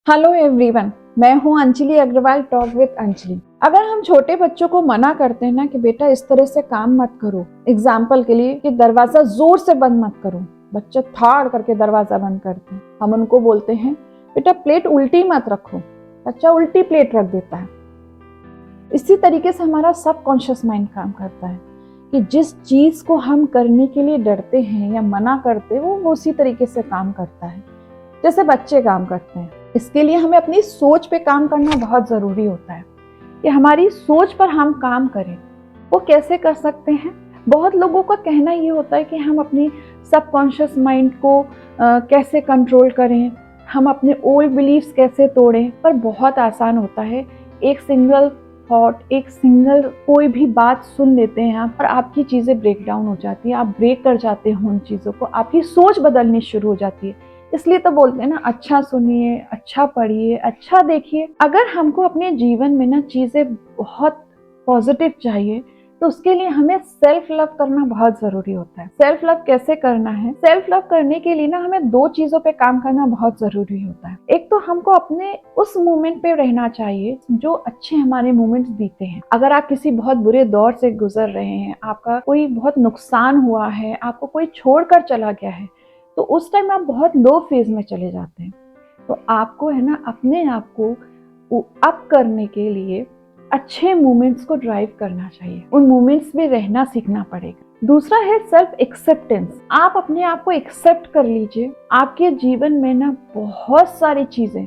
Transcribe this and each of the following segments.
Hello everyone, मैं हूं Anjali Agarwal, talk with Anjali. अगर हम छोटे बच्चों को मना करते हैं ना कि बेटा इस तरह से काम मत करो, एग्जाम्पल के लिए कि दरवाजा जोर से बंद मत करो, बच्चे थाड़ करके दरवाजा बंद करते हैं। हम उनको बोलते हैं बेटा प्लेट उल्टी मत रखो, बच्चा उल्टी प्लेट रख देता है। इसी तरीके से हमारा सबकॉन्शियस माइंड काम करता है कि जिस चीज को हम करने के लिए डरते हैं या मना करते हैं वो उसी तरीके से काम करता है जैसे बच्चे काम करते हैं। इसके लिए हमें अपनी सोच पे काम करना बहुत ज़रूरी होता है कि हमारी सोच पर हम काम करें। वो कैसे कर सकते हैं? बहुत लोगों का कहना ये होता है कि हम अपनी सबकॉन्शियस माइंड को कैसे कंट्रोल करें, हम अपने ओल्ड बिलीफ्स कैसे तोड़ें। पर बहुत आसान होता है। एक सिंगल थॉट, एक सिंगल कोई भी बात सुन लेते हैं आप और आपकी चीज़ें ब्रेक डाउन हो जाती है। आप ब्रेक कर जाते हो उन चीज़ों को, आपकी सोच बदलनी शुरू हो जाती है। इसलिए तो बोलते हैं ना, अच्छा सुनिए, अच्छा पढ़िए, अच्छा देखिए। अगर हमको अपने जीवन में ना चीज़ें बहुत पॉजिटिव चाहिए तो उसके लिए हमें सेल्फ लव करना बहुत जरूरी होता है। सेल्फ लव कैसे करना है? सेल्फ लव करने के लिए ना हमें दो चीजों पे काम करना बहुत जरूरी होता है। एक तो हमको अपने उस मोमेंट पे रहना चाहिए जो अच्छे हमारे मोमेंट्स बीते हैं। अगर आप किसी बहुत बुरे दौर से गुजर रहे हैं, आपका कोई बहुत नुकसान हुआ है, आपको कोई छोड़कर चला गया है, तो उस टाइम आप बहुत लो फेज में चले जाते हैं। तो आपको है ना अपने आप को अप करने के लिए अच्छे मोमेंट्स को ड्राइव करना चाहिए, उन मोमेंट्स में रहना सीखना पड़ेगा। दूसरा है सेल्फ एक्सेप्टेंस। आप अपने आप को एक्सेप्ट कर लीजिए। आपके जीवन में ना बहुत सारी चीजें,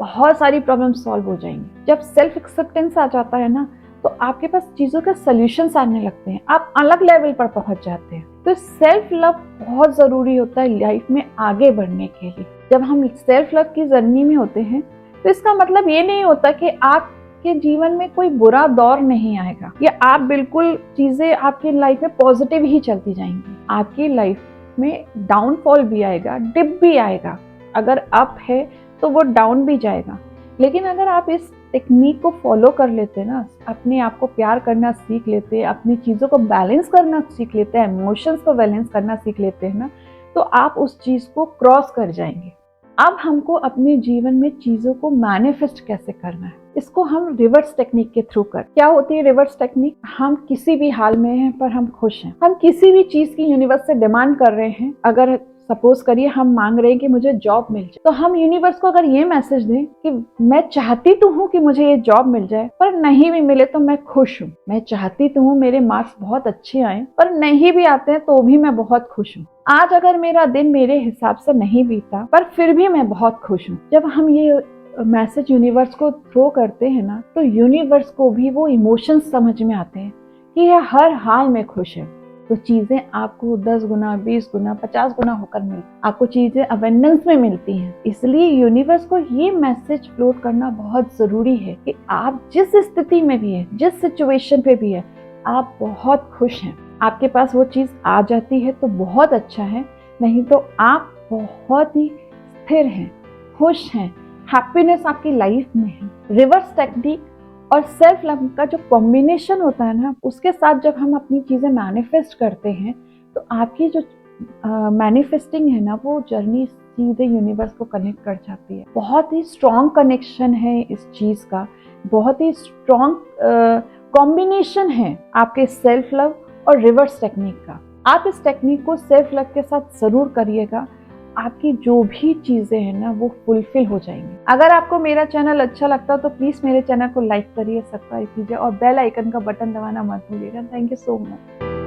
बहुत सारी प्रॉब्लम सॉल्व हो जाएंगी। जब सेल्फ एक्सेप्टेंस आ जाता है ना तो आपके पास चीजों के सोल्यूशंस आने लगते हैं, आप अलग लेवल पर पहुंच जाते हैं। तो सेल्फ लव बहुत जरूरी होता है लाइफ में आगे बढ़ने के लिए। जब हम सेल्फ लव की जर्नी में होते हैं तो इसका मतलब ये नहीं होता कि आपके जीवन में कोई बुरा दौर नहीं आएगा या आप बिल्कुल चीजें आपकी लाइफ में पॉजिटिव ही चलती जाएंगी। आपकी लाइफ में डाउनफॉल भी आएगा, डिप भी आएगा। अगर अप है तो वो डाउन भी जाएगा। लेकिन अगर आप इस टेक्निक को फॉलो कर लेते हैं ना, अपने आप को प्यार करना सीख लेते हैं, अपनी चीज़ों को बैलेंस करना सीख लेते हैं, इमोशंस को बैलेंस करना सीख लेते हैं ना, तो आप उस चीज़ को क्रॉस कर जाएंगे। अब हमको अपने जीवन में चीज़ों को मैनिफेस्ट कैसे करना है, इसको हम रिवर्स टेक्निक के थ्रू कर। क्या होती है रिवर्स टेक्निक? हम किसी भी हाल में हैं पर हम खुश हैं। हम किसी भी चीज़ की यूनिवर्स से डिमांड कर रहे हैं। अगर सपोज करिए हम मांग रहे हैं कि मुझे जॉब मिल जाए, तो हम यूनिवर्स को अगर ये मैसेज दें कि मैं चाहती तो हूँ कि मुझे ये जॉब मिल जाए, पर नहीं भी मिले तो मैं खुश हूँ। मैं चाहती तो हूँ मेरे मार्क्स बहुत अच्छे आए, पर नहीं भी आते हैं तो भी मैं बहुत खुश हूँ। आज अगर मेरा दिन मेरे हिसाब से नहीं बीता पर फिर भी मैं बहुत खुश हूँ। जब हम ये मैसेज यूनिवर्स को थ्रो करते हैं ना, तो यूनिवर्स को भी वो इमोशंस समझ में आते हैं कि यह हर हाल में खुश है। तो चीजें आपको 10 गुना, 20 गुना, 50 गुना होकर मिलती, आपको चीजें अबंडेंस में मिलती हैं। इसलिए यूनिवर्स को ये मैसेज फ्लोट करना बहुत जरूरी है कि आप जिस स्थिति में भी है, जिस सिचुएशन पे भी है, आप बहुत खुश हैं। आपके पास वो चीज आ जाती है तो बहुत अच्छा है, नहीं तो आप बहुत ही स्थिर हैं, खुश हैं, हैप्पीनेस आपकी लाइफ में है। रिवर्स टेक्निक और सेल्फ लव का जो कॉम्बिनेशन होता है ना, उसके साथ जब हम अपनी चीजें मैनिफेस्ट करते हैं तो आपकी जो मैनिफेस्टिंग है ना, वो जर्नी सीधे यूनिवर्स को कनेक्ट कर जाती है। बहुत ही स्ट्रॉन्ग कनेक्शन है इस चीज का, बहुत ही स्ट्रॉन्ग कॉम्बिनेशन है आपके सेल्फ लव और रिवर्स टेक्निक का। आप इस टेक्निक को सेल्फ लव के साथ जरूर करिएगा। आपकी जो भी चीजें हैं ना वो फुलफिल हो जाएंगी। अगर आपको मेरा चैनल अच्छा लगता है तो प्लीज मेरे चैनल को लाइक करिए, सब्सक्राइब कीजिए और बेल आइकन का बटन दबाना मत भूलिएगा। Thank you so much.